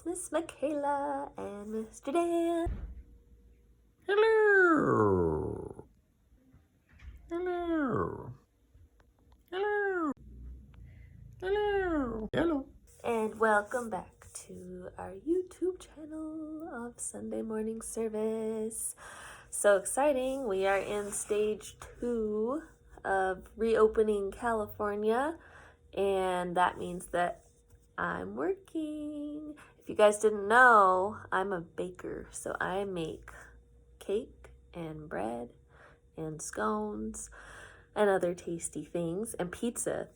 Miss Michaela and Mr. Dan. Hello. Hello. Hello. Hello. Hello. And welcome back to our YouTube channel of Sunday morning service. So exciting. We are in stage 2 of reopening California, and that means that I'm working. If you guys didn't know, I'm a baker, so I make cake and bread and scones and other tasty things, and pizza.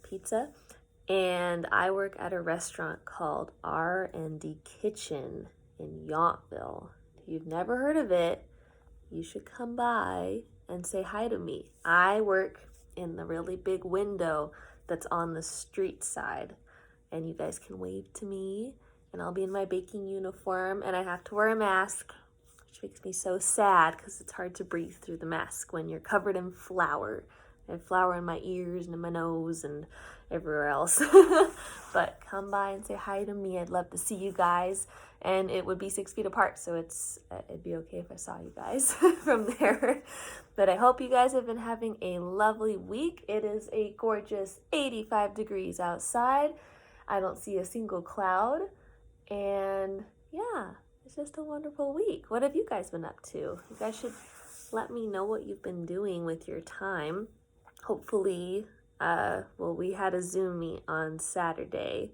And I work at a restaurant called R&D Kitchen in Yountville. If you've never heard of it, you should come by and say hi to me. I work in the really big window that's on the street side, and you guys can wave to me, and I'll be in my baking uniform, and I have to wear a mask, which makes me so sad because it's hard to breathe through the mask when you're covered in flour. I have flour in my ears and in my nose and everywhere else. But come by and say hi to me. I'd love to see you guys. And it would be 6 feet apart, so it'd be okay if I saw you guys from there. But I hope you guys have been having a lovely week. It is a gorgeous 85 degrees outside. I don't see a single cloud. And yeah, it's just a wonderful week. What have you guys been up to? You guys should let me know what you've been doing with your time. Hopefully, we had a Zoom meet on Saturday.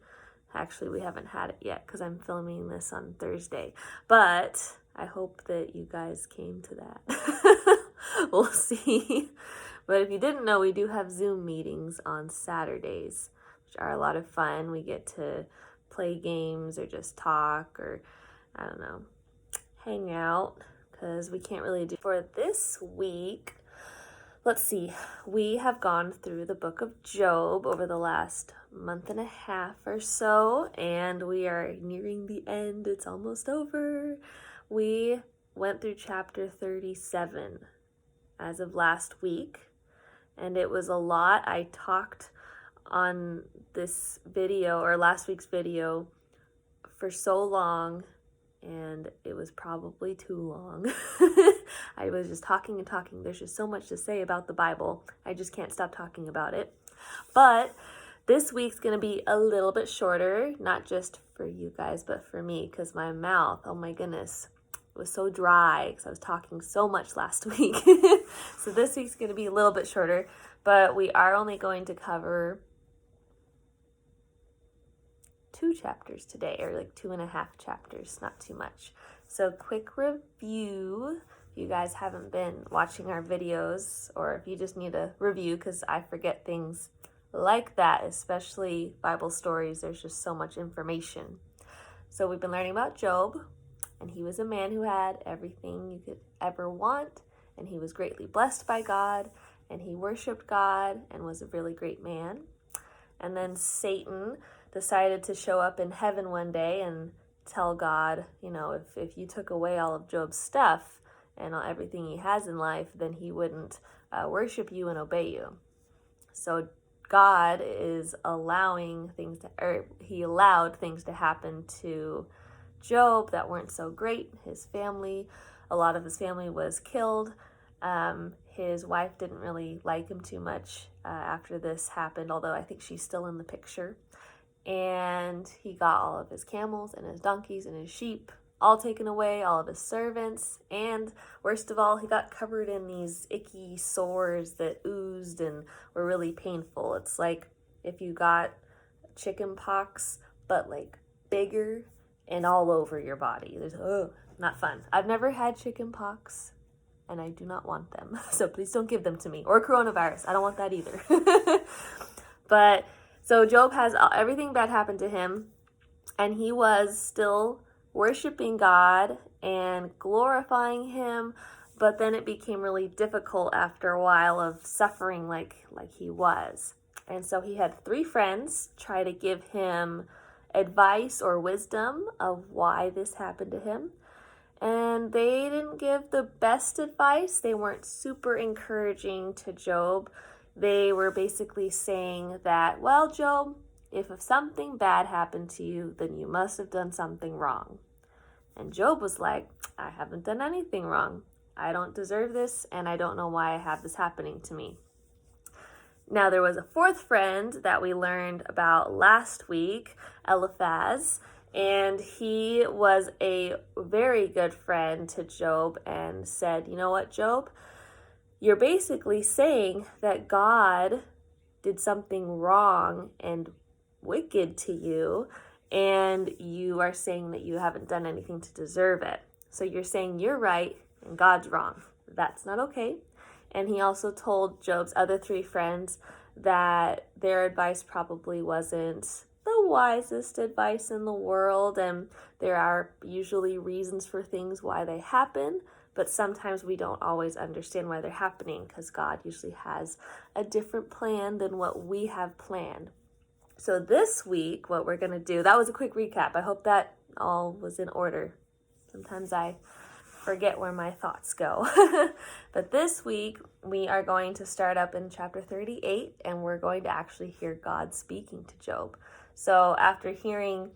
Actually, we haven't had it yet because I'm filming this on Thursday. But I hope that you guys came to that. We'll see. But if you didn't know, we do have Zoom meetings on Saturdays, which are a lot of fun. We get to play games or just talk or, I don't know, hang out because we can't really do. For this week, let's see, we have gone through the book of Job over the last month and a half or so, and we are nearing the end. It's almost over. We went through chapter 37 as of last week, and it was a lot. I talked on this video, or last week's video, for so long, and it was probably too long. I was just talking and talking. There's just so much to say about the Bible. I just can't stop talking about it. But this week's going to be a little bit shorter, not just for you guys, but for me, because my mouth, oh my goodness, was so dry because I was talking so much last week. So this week's going to be a little bit shorter, but we are only going to cover 2 chapters today, or like 2.5 chapters, not too much. So quick review. If you guys haven't been watching our videos, or if you just need a review because I forget things like that, especially Bible stories, there's just so much information. So we've been learning about Job, and he was a man who had everything you could ever want, and he was greatly blessed by God, and he worshiped God and was a really great man. And then Satan decided to show up in heaven one day and tell God, you know, if you took away all of Job's stuff and everything he has in life, then he wouldn't worship you and obey you. So God is allowing things to, or he allowed things to happen to Job that weren't so great. His family, a lot of his family was killed. His wife didn't really like him too much after this happened, although I think she's still in the picture. And he got all of his camels and his donkeys and his sheep all taken away, all of his servants, and worst of all, he got covered in these icky sores that oozed and were really painful. It's like if you got chicken pox, but like bigger and all over your body. There's not fun. I've never had chicken pox, and I do not want them. So please don't give them to me. Or coronavirus. I don't want that either. But so Job has everything bad happen to him, and he was still worshiping God and glorifying him, but then it became really difficult after a while of suffering like he was. And so he had 3 friends try to give him advice or wisdom of why this happened to him. And they didn't give the best advice. They weren't super encouraging to Job. They were basically saying that, well, Job, If something bad happened to you, then you must have done something wrong. And Job was like, I haven't done anything wrong. I don't deserve this, and I don't know why I have this happening to me. Now, there was a fourth friend that we learned about last week, Eliphaz, and he was a very good friend to Job and said, you know what, Job? You're basically saying that God did something wrong and wicked to you, and you are saying that you haven't done anything to deserve it. So you're saying you're right and God's wrong. That's not okay. And he also told Job's other three friends that their advice probably wasn't the wisest advice in the world, and there are usually reasons for things why they happen, but sometimes we don't always understand why they're happening because God usually has a different plan than what we have planned. So this week, what we're going to do, that was a quick recap. I hope that all was in order. Sometimes I forget where my thoughts go. But this week, we are going to start up in chapter 38, and we're going to actually hear God speaking to Job. So after hearing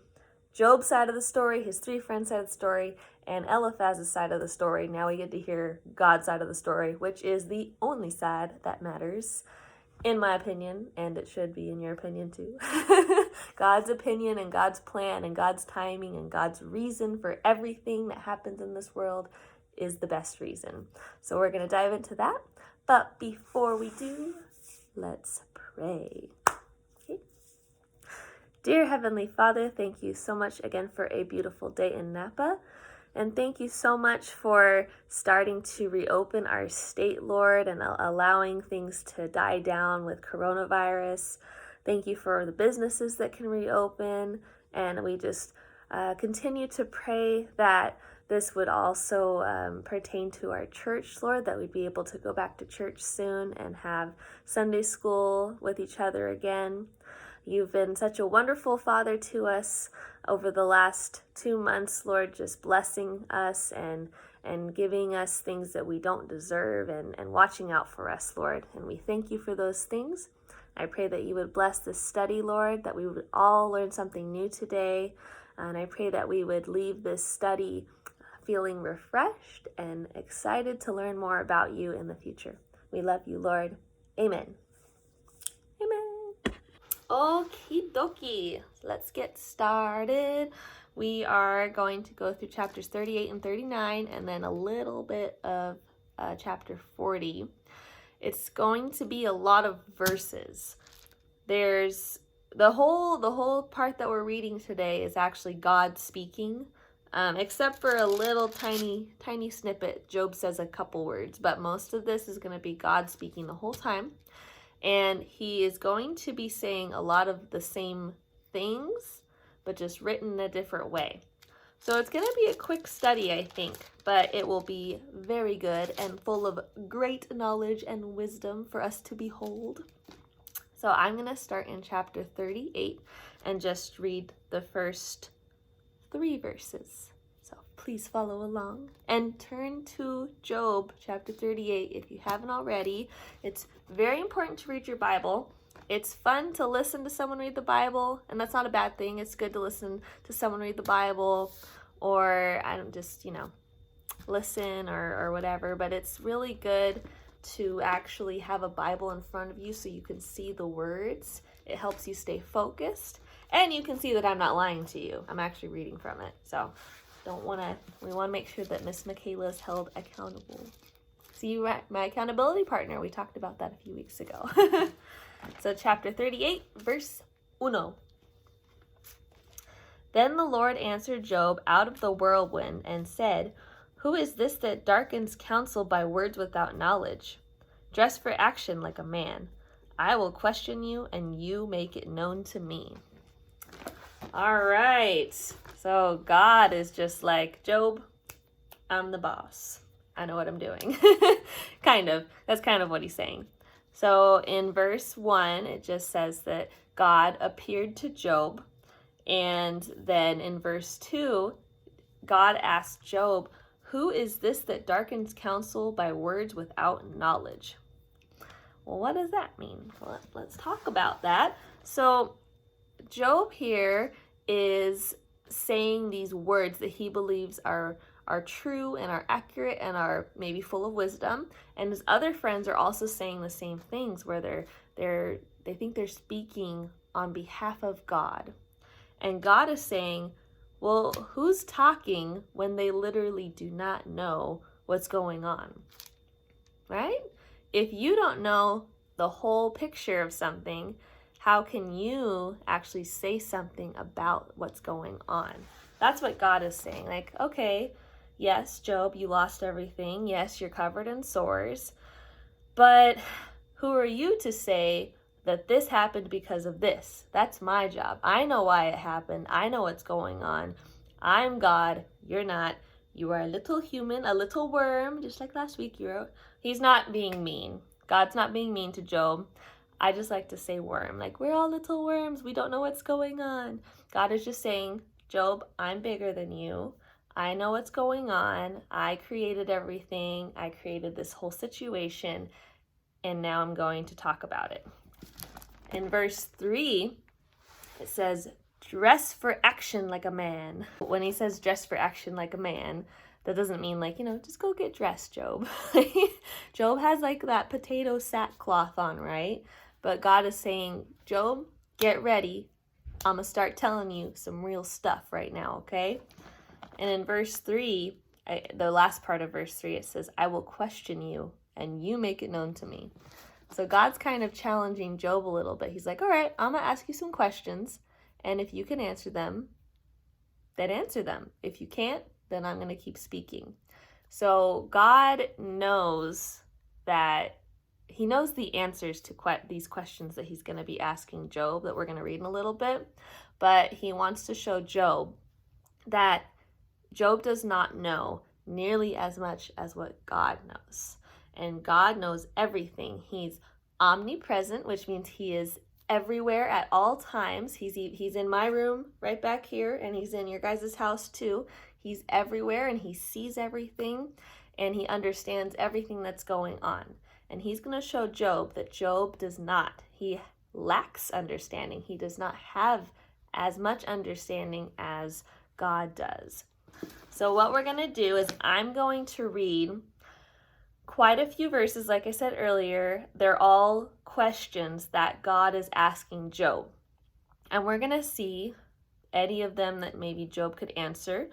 Job's side of the story, his three friends' side of the story, and Eliphaz's side of the story, now we get to hear God's side of the story, which is the only side that matters, in my opinion, and it should be in your opinion too. God's opinion and God's plan and God's timing and God's reason for everything that happens in this world is the best reason. So we're going to dive into that. But before we do, let's pray. Okay. Dear Heavenly Father, thank you so much again for a beautiful day in Napa. And thank you so much for starting to reopen our state, Lord, and allowing things to die down with coronavirus. Thank you for the businesses that can reopen. And we just continue to pray that this would also pertain to our church, Lord, that we'd be able to go back to church soon and have Sunday school with each other again. You've been such a wonderful Father to us over the last 2 months, Lord, just blessing us and giving us things that we don't deserve and watching out for us, Lord. And we thank you for those things. I pray that you would bless this study, Lord, that we would all learn something new today. And I pray that we would leave this study feeling refreshed and excited to learn more about you in the future. We love you, Lord. Amen. Amen. Okie dokie. Let's get started. We are going to go through chapters 38 and 39 and then a little bit of chapter 40. It's going to be a lot of verses. There's the whole part that we're reading today is actually God speaking, except for a little tiny snippet. Job says a couple words, but most of this is going to be God speaking the whole time. And he is going to be saying a lot of the same things, but just written in a different way. So it's going to be a quick study, I think, but it will be very good and full of great knowledge and wisdom for us to behold. So I'm going to start in chapter 38 and just read the first 3 verses. So please follow along and turn to Job chapter 38 if you haven't already. It's very important to read your Bible. It's fun to listen to someone read the Bible, and that's not a bad thing. It's good to listen to someone read the Bible, or I don't just, listen or whatever, but it's really good to actually have a Bible in front of you so you can see the words. It helps you stay focused, and you can see that I'm not lying to you. I'm actually reading from it, so we want to make sure that Miss Michaela is held accountable. See, my accountability partner, we talked about that a few weeks ago. So chapter 38, verse 1. Then the Lord answered Job out of the whirlwind and said, "Who is this that darkens counsel by words without knowledge? Dress for action like a man. I will question you, and you make it known to me." All right. So God is just like, Job, I'm the boss. I know what I'm doing. Kind of. That's kind of what he's saying. So in verse 1, it just says that God appeared to Job. And then in verse 2, God asked Job, "Who is this that darkens counsel by words without knowledge?" Well, what does that mean? Well, let's talk about that. So Job here is saying these words that he believes are true and are accurate and are maybe full of wisdom. And his other friends are also saying the same things where they think they're speaking on behalf of God. And God is saying, well, who's talking when they literally do not know what's going on? Right? If you don't know the whole picture of something, how can you actually say something about what's going on? That's what God is saying. Like, okay, yes, Job, you lost everything. Yes, you're covered in sores. But who are you to say that this happened because of this? That's my job. I know why it happened. I know what's going on. I'm God. You're not. You are a little human, a little worm, just like last week. He's not being mean. God's not being mean to Job. I just like to say worm. Like, we're all little worms. We don't know what's going on. God is just saying, Job, I'm bigger than you. I know what's going on. I created everything. I created this whole situation. And now I'm going to talk about it. In verse 3, it says, dress for action like a man. When he says dress for action like a man, that doesn't mean like, just go get dressed, Job. Job has like that potato sackcloth on, right? But God is saying, Job, get ready. I'm going to start telling you some real stuff right now, okay? And in verse 3, the last part of verse 3, it says, I will question you and you make it known to me. So God's kind of challenging Job a little bit. He's like, all right, I'm going to ask you some questions. And if you can answer them, then answer them. If you can't, then I'm going to keep speaking. So God knows that he knows the answers to these questions that he's going to be asking Job that we're going to read in a little bit. But he wants to show Job that Job does not know nearly as much as what God knows. And God knows everything. He's omnipresent, which means he is everywhere at all times. He's in my room right back here, and he's in your guys' house too. He's everywhere, and he sees everything, and he understands everything that's going on. And he's going to show Job that Job does not. He lacks understanding. He does not have as much understanding as God does. So what we're going to do is I'm going to read quite a few verses. Like I said earlier, they're all questions that God is asking Job. And we're going to see any of them that maybe Job could answer.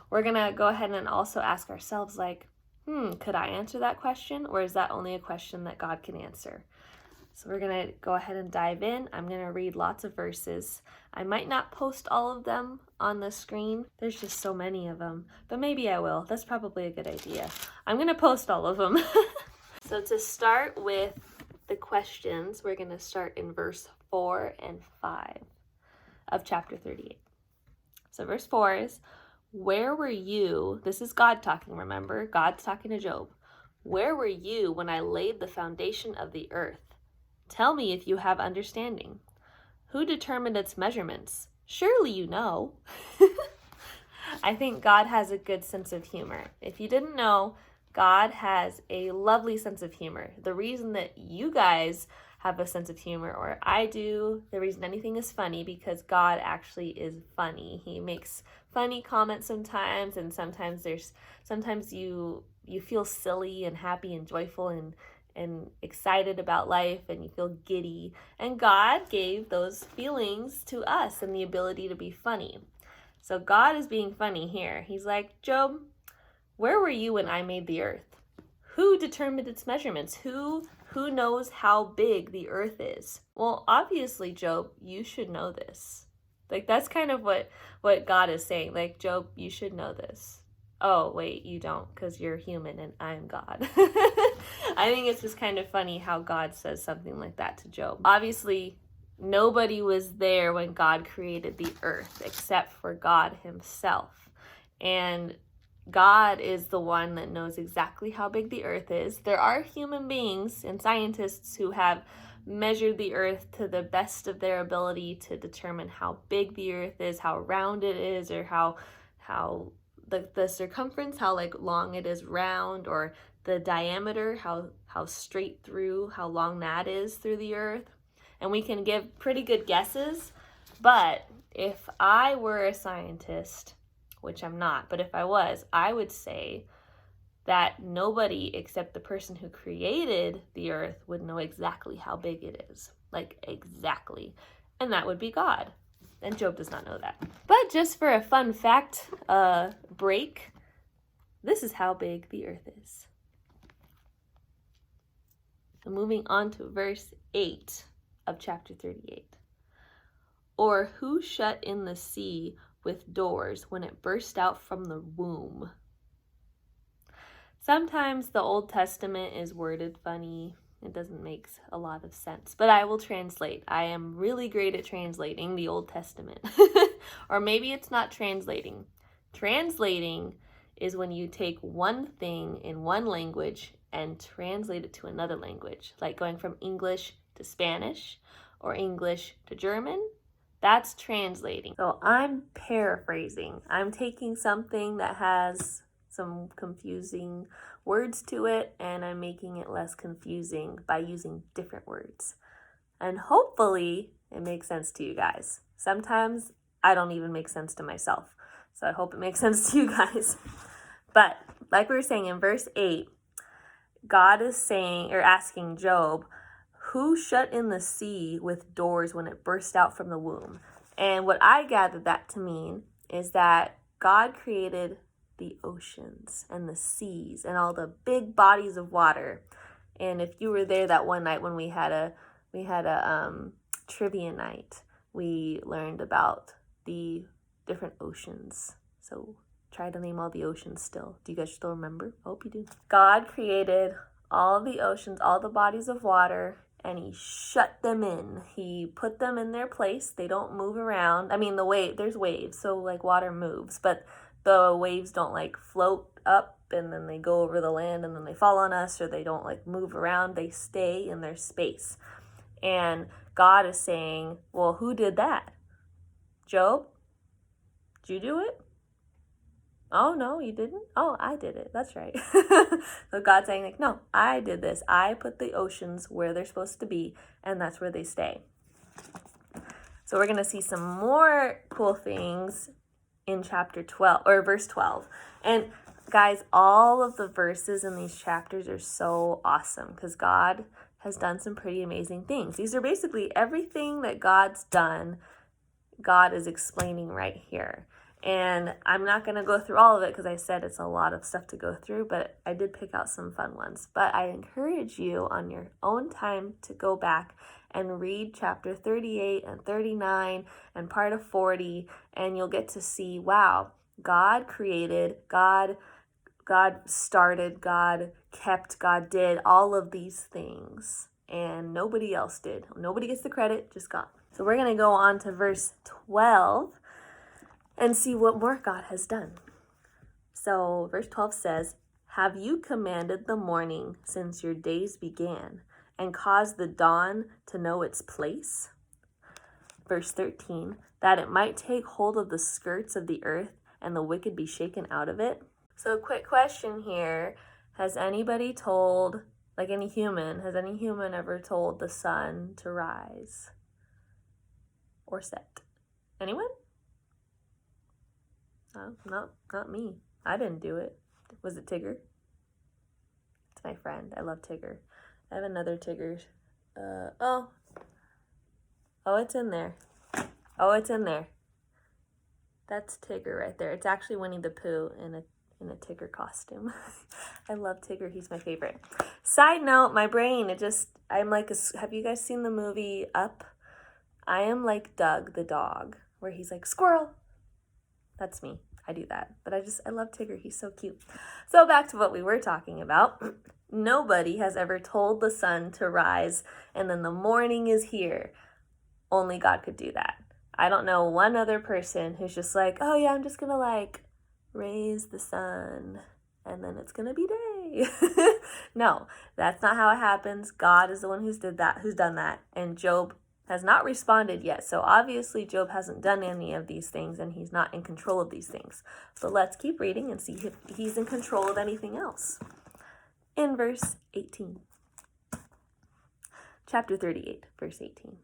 We're going to go ahead and also ask ourselves like, could I answer that question? Or is that only a question that God can answer? So we're going to go ahead and dive in. I'm going to read lots of verses. I might not post all of them on the screen. There's just so many of them, but maybe I will. That's probably a good idea. I'm going to post all of them. So to start with the questions, we're going to start in verse 4 and 5 of chapter 38. So verse 4 is, where were you? This is God talking, remember? God's talking to Job. Where were you when I laid the foundation of the earth? Tell me if you have understanding. Who determined its measurements? Surely you know. I think God has a good sense of humor. If you didn't know, God has a lovely sense of humor. The reason that you guys have a sense of humor, or I do, the reason anything is funny, because God actually is funny. He makes funny comments sometimes, and sometimes you feel silly and happy and joyful and excited about life, and you feel giddy. And God gave those feelings to us and the ability to be funny. So God is being funny here. He's like, Job, where were you when I made the earth? Who determined its measurements? Who knows how big the earth is? Well, obviously, Job, you should know this. Like, that's kind of what God is saying. Like, Job, you should know this. Oh, wait, you don't, because you're human and I'm God. I think it's just kind of funny how God says something like that to Job. Obviously, nobody was there when God created the earth except for God himself. And God is the one that knows exactly how big the earth is. There are human beings and scientists who have measured the earth to the best of their ability to determine how big the earth is, how round it is, or how the circumference, how like long it is round, or the diameter, how straight through, how long that is through the earth. And we can give pretty good guesses, But if I were a scientist, which I'm not, but if I was, I would say that nobody except the person who created the earth would know exactly how big it is. Like, exactly. And that would be God. And Job does not know that. But just for a fun fact break, this is how big the earth is. So moving on to verse 8 of chapter 38. Or who shut in the sea with doors when it burst out from the womb? Sometimes the Old Testament is worded funny. It doesn't make a lot of sense. But I will translate. I am really great at translating the Old Testament. Or maybe it's not translating. Translating is when you take one thing in one language and translate it to another language. Like going from English to Spanish or English to German. That's translating. So I'm paraphrasing. I'm taking something that has some confusing words to it, and I'm making it less confusing by using different words. And hopefully it makes sense to you guys. Sometimes I don't even make sense to myself. So I hope it makes sense to you guys. But like we were saying in verse 8, God is saying or asking Job, who shut in the sea with doors when it burst out from the womb? And what I gathered that to mean is that God created the oceans and the seas and all the big bodies of water. And if you were there that one night when we had a trivia night, we learned about the different oceans. So try to name all the oceans still. Do you guys still remember? I hope you do. God created all the oceans, all the bodies of water, and he shut them in. He put them in their place. They don't move around. I mean, there's waves, so like water moves, but the waves don't like float up and then they go over the land and then they fall on us, or they don't like move around. They stay in their space. And God is saying, well, who did that? Job? Did you do it? Oh, no, you didn't? Oh, I did it. That's right. So God's saying, like, no, I did this. I put the oceans where they're supposed to be, and that's where they stay. So we're going to see some more cool things in chapter 12, or verse 12. And guys, all of the verses in these chapters are so awesome because God has done some pretty amazing things. These are basically everything that God's done, God is explaining right here. And I'm not going to go through all of it because I said it's a lot of stuff to go through, but I did pick out some fun ones. But I encourage you on your own time to go back and read chapter 38 and 39 and part of 40, and you'll get to see, wow, God created, God started, God kept, God did all of these things, and nobody else did. Nobody gets the credit, just God. So we're going to go on to verse 12 and see what more God has done. So verse 12 says, have you commanded the morning since your days began, and caused the dawn to know its place? Verse 13, that it might take hold of the skirts of the earth, and the wicked be shaken out of it? So a quick question here. Has anybody told, like has any human ever told the sun to rise or set? Anyone? No, not me. I didn't do it. Was it Tigger? It's my friend. I love Tigger. I have another Tigger. Oh, it's in there. Oh, it's in there. That's Tigger right there. It's actually Winnie the Pooh in a Tigger costume. I love Tigger. He's my favorite. Side note, my brain, have you guys seen the movie Up? I am like Doug the dog, where he's like, squirrel. That's me. I do that. But I love Tigger. He's so cute. So back to what we were talking about. Nobody has ever told the sun to rise and then the morning is here. Only God could do that. I don't know one other person who's just like, oh yeah, I'm just going to raise the sun and then it's going to be day. No, that's not how it happens. God is the one who's done that. And Job has not responded yet. So obviously Job hasn't done any of these things and he's not in control of these things. So let's keep reading and see if he's in control of anything else. In verse 18. Chapter 38, verse 18.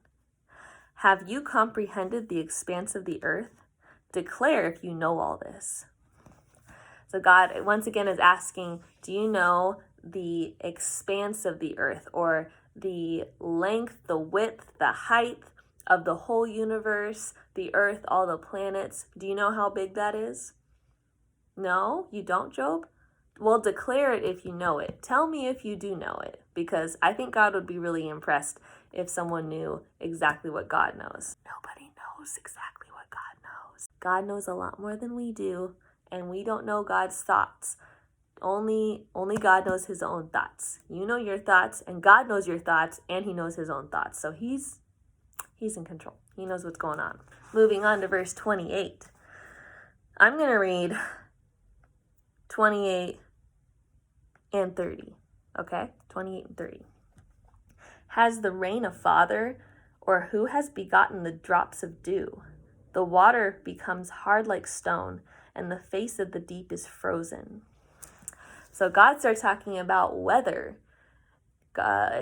Have you comprehended the expanse of the earth? Declare if you know all this. So God, once again, is asking, do you know the expanse of the earth, or the length, the width, the height of the whole universe, the earth, all the planets? Do you know how big that is? No, you don't, Job? Well, declare it if you know it. Tell me if you do know it, because I think God would be really impressed if someone knew exactly what God knows. Nobody knows exactly what God knows. God knows a lot more than we do, and we don't know God's thoughts. Only God knows his own thoughts. You know your thoughts, and God knows your thoughts, and he knows his own thoughts. So he's in control. He knows what's going on. Moving on to verse 28. I'm going to read 28 and 30. Okay? 28 and 30. Has the rain a father, or who has begotten the drops of dew? The water becomes hard like stone, and the face of the deep is frozen. So God starts talking about weather.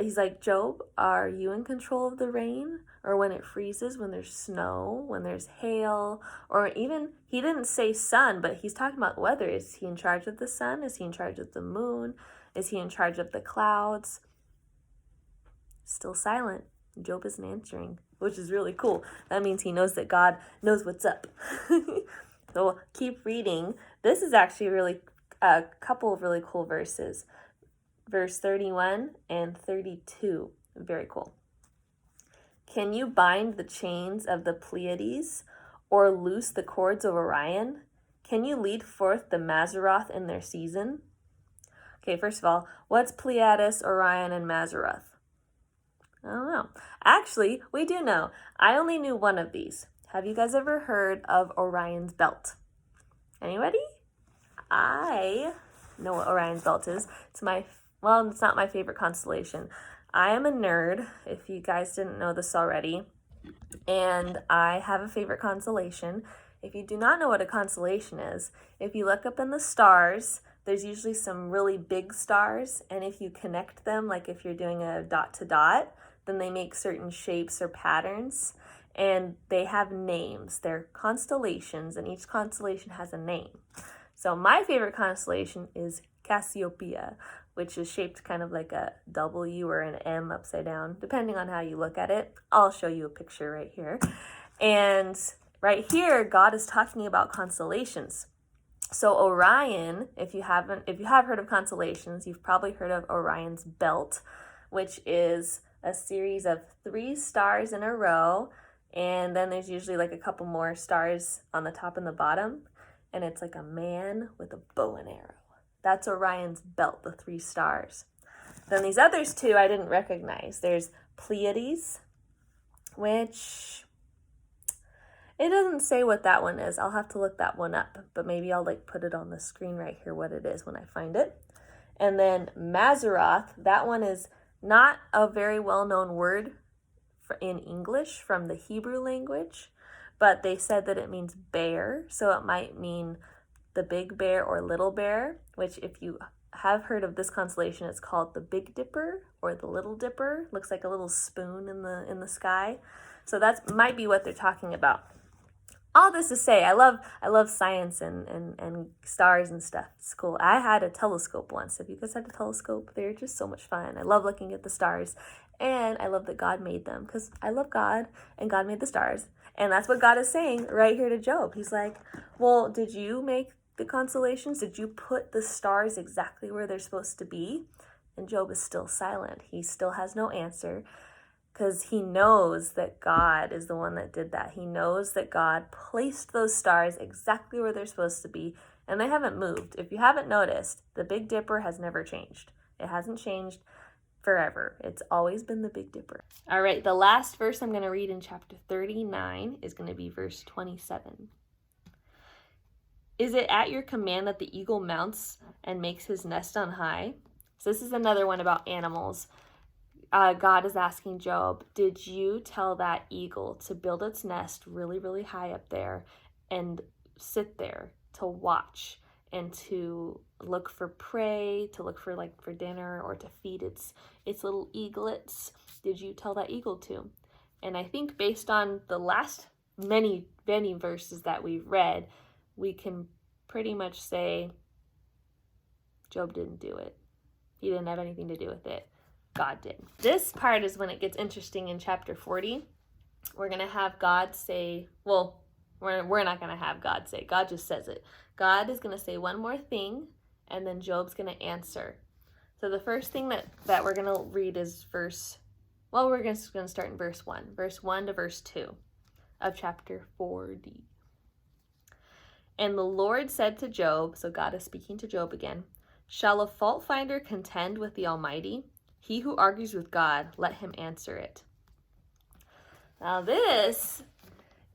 He's like, Job, are you in control of the rain? Or when it freezes, when there's snow, when there's hail, or even, he didn't say sun, but he's talking about weather. Is he in charge of the sun? Is he in charge of the moon? Is he in charge of the clouds? Still silent. Job isn't answering, which is really cool. That means he knows that God knows what's up. So we'll keep reading. This is actually really a couple of really cool verses. Verse 31 and 32. Very cool. Can you bind the chains of the Pleiades, or loose the cords of Orion? Can you lead forth the Mazzaroth in their season? Okay, first of all, what's Pleiades, Orion, and Mazzaroth? I don't know. Actually, we do know. I only knew one of these. Have you guys ever heard of Orion's belt? Anybody? I know what Orion's belt is. It's not my favorite constellation. I am a nerd, if you guys didn't know this already, and I have a favorite constellation. If you do not know what a constellation is, if you look up in the stars, there's usually some really big stars, and if you connect them, like if you're doing a dot to dot, then they make certain shapes or patterns, and they have names. They're constellations, and each constellation has a name. So my favorite constellation is Cassiopeia, which is shaped kind of like a W or an M upside down, depending on how you look at it. I'll show you a picture right here. And right here, God is talking about constellations. So Orion, if you have heard of constellations, you've probably heard of Orion's belt, which is a series of 3 stars in a row, and then there's usually like a couple more stars on the top and the bottom, and it's like a man with a bow and arrow. That's Orion's belt, the 3 stars. Then these others 2 I didn't recognize. There's Pleiades, which it doesn't say what that one is. I'll have to look that one up, but maybe I'll put it on the screen right here what it is when I find it. And then Mazzaroth, that one is not a very well-known word in English from the Hebrew language, but they said that it means bear, so it might mean the big bear or little bear, which if you have heard of this constellation, it's called the Big Dipper or the Little Dipper. Looks like a little spoon in the sky. So that might be what they're talking about. All this to say, I love science and stars and stuff. It's cool. I had a telescope once. Have you guys had a telescope? They're just so much fun. I love looking at the stars, and I love that God made them, because I love God, and God made the stars. And that's what God is saying right here to Job. He's like, well, did you make the constellations? Did you put the stars exactly where they're supposed to be? And Job is still silent. He still has no answer, because he knows that God is the one that did that. He knows that God placed those stars exactly where they're supposed to be, and they haven't moved. If you haven't noticed, the Big Dipper has never changed. It hasn't changed forever. It's always been the Big Dipper. All right, the last verse I'm going to read in chapter 39 is going to be verse 27. Is it at your command that the eagle mounts and makes his nest on high? So this is another one about animals. God is asking Job, did you tell that eagle to build its nest really, really high up there and sit there to watch and to look for prey, to look for for dinner, or to feed its little eaglets? Did you tell that eagle to? And I think based on the last many verses that we've read, we can pretty much say Job didn't do it. He didn't have anything to do with it. God did. This part is when it gets interesting in chapter 40. We're going to have God say, well, we're not going to have God say. God just says it. God is going to say one more thing, and then Job's going to answer. So the first thing that we're going to read is we're going to start in verse 1. Verse 1 to verse 2 of chapter 40. And the Lord said to Job, so God is speaking to Job again, shall a fault finder contend with the Almighty? He who argues with God, let him answer it. Now this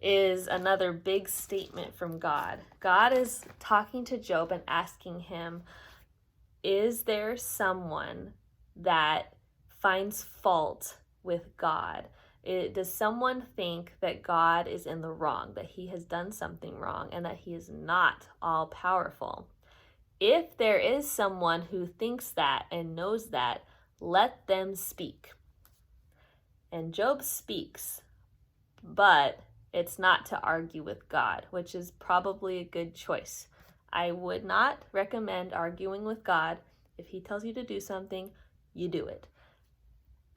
is another big statement from God. God is talking to Job and asking him, is there someone that finds fault with God? Does someone think that God is in the wrong, that he has done something wrong, and that he is not all powerful? If there is someone who thinks that and knows that, let them speak. And Job speaks, but it's not to argue with God, which is probably a good choice. I would not recommend arguing with God. If he tells you to do something, you do it.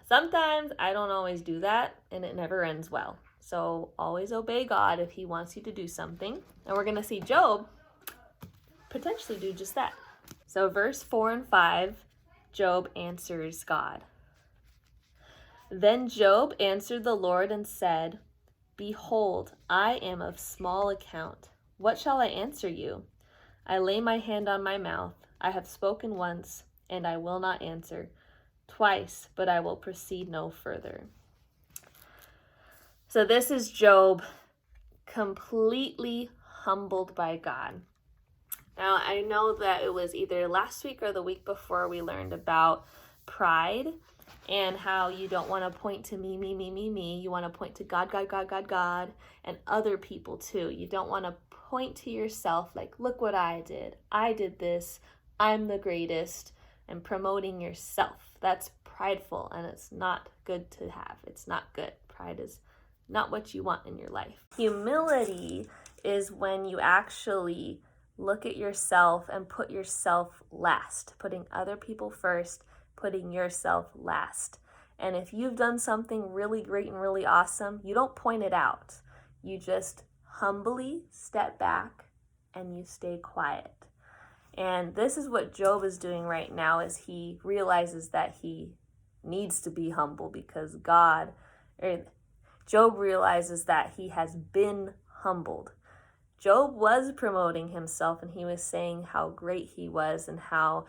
Sometimes I don't always do that, and it never ends well. So always obey God if he wants you to do something. And we're going to see Job potentially do just that. So verse 4 and 5, Job answers God. Then Job answered the Lord and said, behold, I am of small account. What shall I answer you? I lay my hand on my mouth. I have spoken once, and I will not answer. Twice, but I will proceed no further. So this is Job completely humbled by God. Now, I know that it was either last week or the week before we learned about pride and how you don't want to point to me. You want to point to God, and other people too. You don't want to point to yourself like, look what I did. I did this. I'm the greatest. And promoting yourself. That's prideful, and it's not good to have. It's not good. Pride is not what you want in your life. Humility is when you actually look at yourself and put yourself last, putting other people first, putting yourself last. And if you've done something really great and really awesome, you don't point it out. You just humbly step back and you stay quiet. And this is what Job is doing right now, is he realizes that he needs to be humble because Job realizes that he has been humbled. Job was promoting himself, and he was saying how great he was and how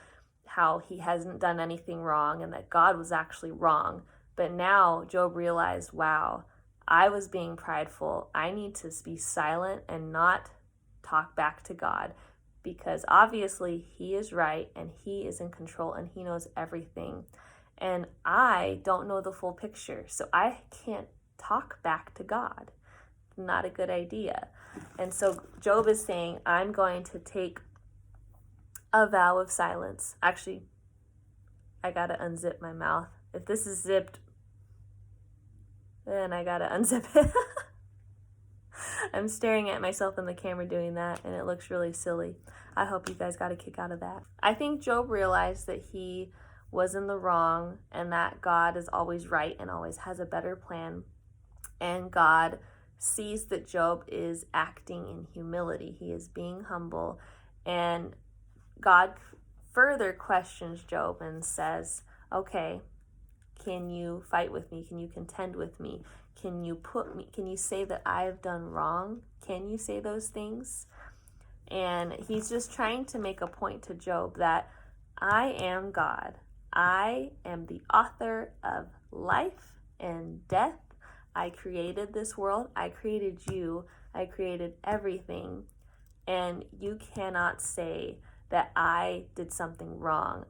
he hasn't done anything wrong and that God was actually wrong. But now Job realized, wow, I was being prideful. I need to be silent and not talk back to God, because obviously he is right and he is in control and he knows everything. And I don't know the full picture, so I can't talk back to God. Not a good idea. And so Job is saying, I'm going to take a vow of silence. Actually, I gotta unzip my mouth. If this is zipped, then I gotta unzip it. I'm staring at myself in the camera doing that, and it looks really silly. I hope you guys got a kick out of that. I think Job realized that he was in the wrong and that God is always right and always has a better plan. And God sees that Job is acting in humility. He is being humble. And God further questions Job and says, okay, can you fight with me? Can you contend with me? Can you say that I have done wrong? Can you say those things? And he's just trying to make a point to Job that I am God. I am the author of life and death. I created this world. I created you. I created everything. And you cannot say that I did something wrong.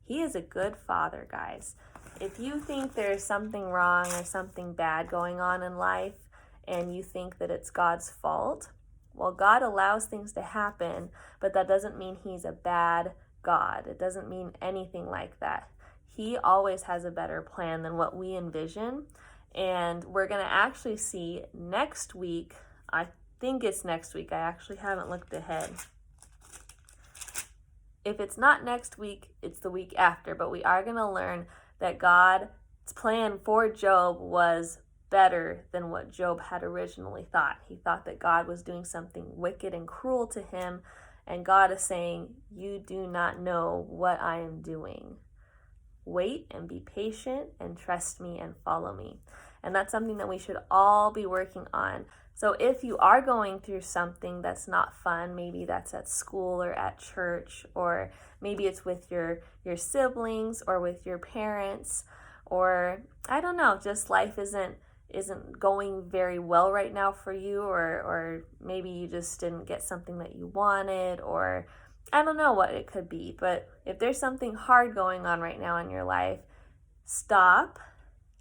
He is a good father, guys. If you think there's something wrong or something bad going on in life and you think that it's God's fault, well, God allows things to happen, but that doesn't mean he's a bad God. It doesn't mean anything like that. He always has a better plan than what we envision. And we're going to actually see next week. I think it's next week. I actually haven't looked ahead. If it's not next week, it's the week after. But we are going to learn that God's plan for Job was better than what Job had originally thought. He thought that God was doing something wicked and cruel to him. And God is saying, you do not know what I am doing. Wait and be patient and trust me and follow me. And that's something that we should all be working on. So if you are going through something that's not fun, maybe that's at school or at church, or maybe it's with your siblings or with your parents, or I don't know, just life isn't going very well right now for you, or maybe you just didn't get something that you wanted, or I don't know what it could be. But if there's something hard going on right now in your life, stop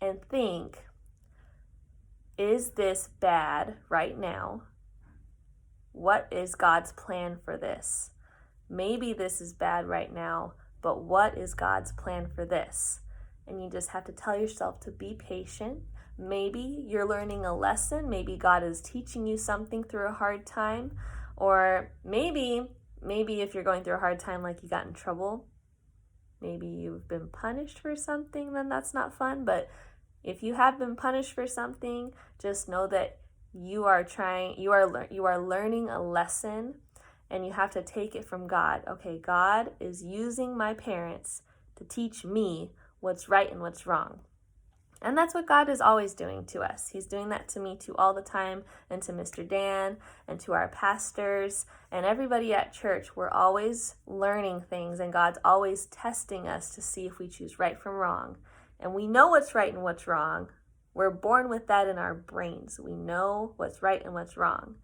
and think, is this bad right now? What is God's plan for this? Maybe this is bad right now, but what is God's plan for this? And you just have to tell yourself to be patient. Maybe you're learning a lesson. Maybe God is teaching you something through a hard time. Or maybe if you're going through a hard time, like you got in trouble, maybe you've been punished for something, then that's not fun. But if you have been punished for something, just know that you are learning a lesson, and you have to take it from God. Okay, God is using my parents to teach me what's right and what's wrong. And that's what God is always doing to us. He's doing that to me too all the time, and to Mr. Dan, and to our pastors, and everybody at church. We're always learning things, and God's always testing us to see if we choose right from wrong. And we know what's right and what's wrong. We're born with that in our brains. We know what's right and what's wrong.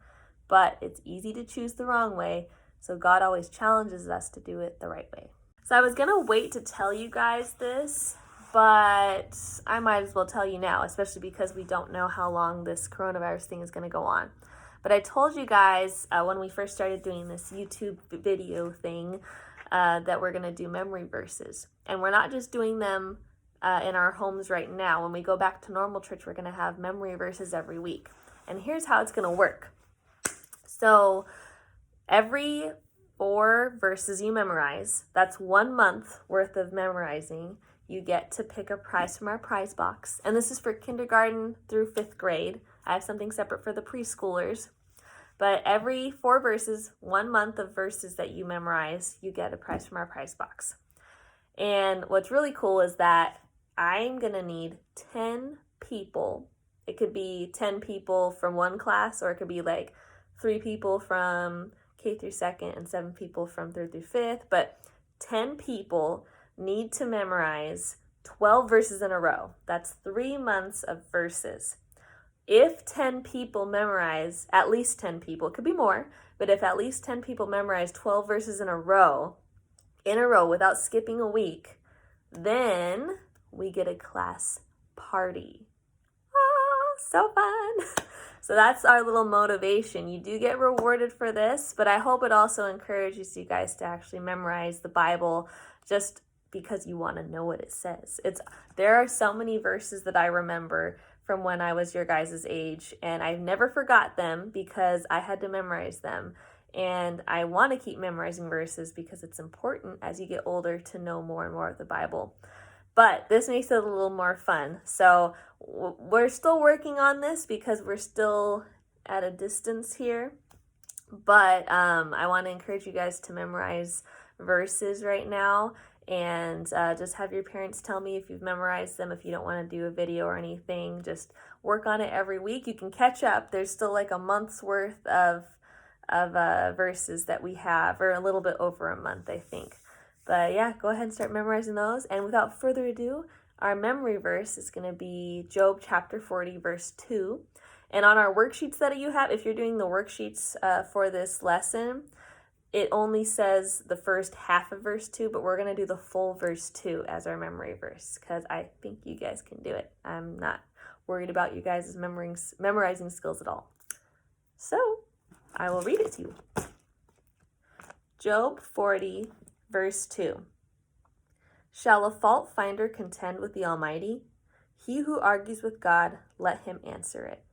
But it's easy to choose the wrong way, so God always challenges us to do it the right way. So I was going to wait to tell you guys this, but I might as well tell you now, especially because we don't know how long this coronavirus thing is going to go on. But I told you guys when we first started doing this YouTube video thing that we're going to do memory verses. And we're not just doing them in our homes right now. When we go back to normal church, we're going to have memory verses every week. And here's how it's going to work. So every 4 verses you memorize, that's 1 month worth of memorizing, you get to pick a prize from our prize box. And this is for kindergarten through 5th grade. I have something separate for the preschoolers. But every 4 verses, 1 month of verses that you memorize, you get a prize from our prize box. And what's really cool is that I'm going to need 10 people. It could be 10 people from one class, or it could be like 3 people from K through 2nd and 7 people from 3rd through 5th. But 10 people need to memorize 12 verses in a row. That's 3 months of verses. If 10 people memorize, at least 10 people, it could be more, but if at least 10 people memorize 12 verses in a row without skipping a week, then we get a class party. Oh, so fun. So that's our little motivation. You do get rewarded for this, but I hope it also encourages you guys to actually memorize the Bible just because you want to know what it says. There are so many verses that I remember from when I was your guys' age, and I've never forgot them because I had to memorize them. And I want to keep memorizing verses because it's important as you get older to know more and more of the Bible. But this makes it a little more fun. So we're still working on this because we're still at a distance here. But I want to encourage you guys to memorize verses right now. And just have your parents tell me if you've memorized them. If you don't want to do a video or anything, just work on it every week. You can catch up. There's still like a month's worth of verses that we have, or a little bit over a month, I think. But yeah, go ahead and start memorizing those. And without further ado, our memory verse is going to be Job chapter 40, verse 2. And on our worksheets that you have, if you're doing the worksheets for this lesson, it only says the first half of verse 2, but we're going to do the full verse 2 as our memory verse because I think you guys can do it. I'm not worried about you guys' memorizing skills at all. So I will read it to you. Job 40, verse 2. Shall a fault finder contend with the Almighty? He who argues with God, let him answer it.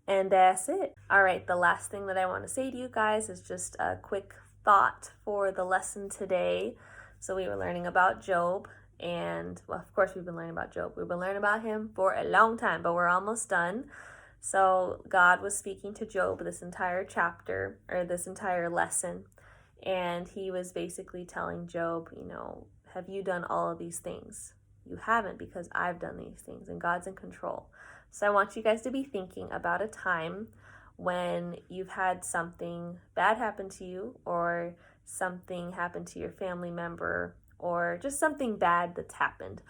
And that's it. All right, the last thing that I want to say to you guys is just a quick thought for the lesson today. So we were learning about Job, and well, of course we've been learning about Job. We've been learning about him for a long time, but we're almost done. So God was speaking to Job this entire chapter, or this entire lesson, and he was basically telling Job, have you done all of these things? You haven't, because I've done these things, and God's in control. So I want you guys to be thinking about a time when you've had something bad happen to you, or something happen to your family member, or just something bad that's happened.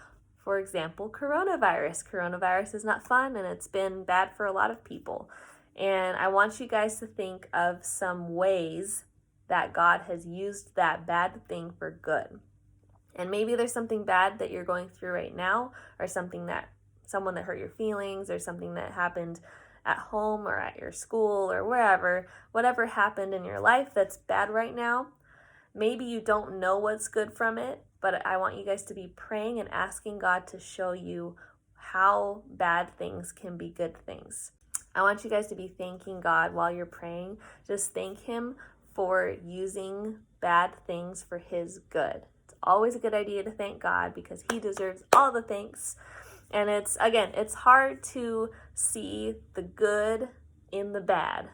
For example, coronavirus. Coronavirus is not fun, and it's been bad for a lot of people. And I want you guys to think of some ways that God has used that bad thing for good. And maybe there's something bad that you're going through right now, or someone that hurt your feelings, or something that happened at home or at your school or wherever. Whatever happened in your life that's bad right now, maybe you don't know what's good from it, but I want you guys to be praying and asking God to show you how bad things can be good things. I want you guys to be thanking God while you're praying. Just thank Him for using bad things for His good. It's always a good idea to thank God, because He deserves all the thanks. And it's hard to see the good in the bad,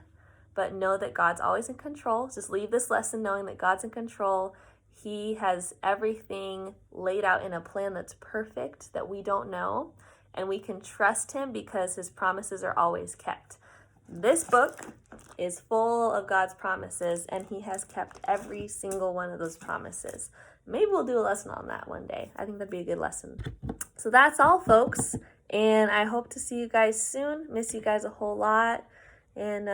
but know that God's always in control. Just leave this lesson knowing that God's in control. He has everything laid out in a plan that's perfect that we don't know, and we can trust Him because His promises are always kept. This book is full of God's promises, and He has kept every single one of those promises. Maybe we'll do a lesson on that one day. I think that'd be a good lesson. So that's all, folks, and I hope to see you guys soon. Miss you guys a whole lot, and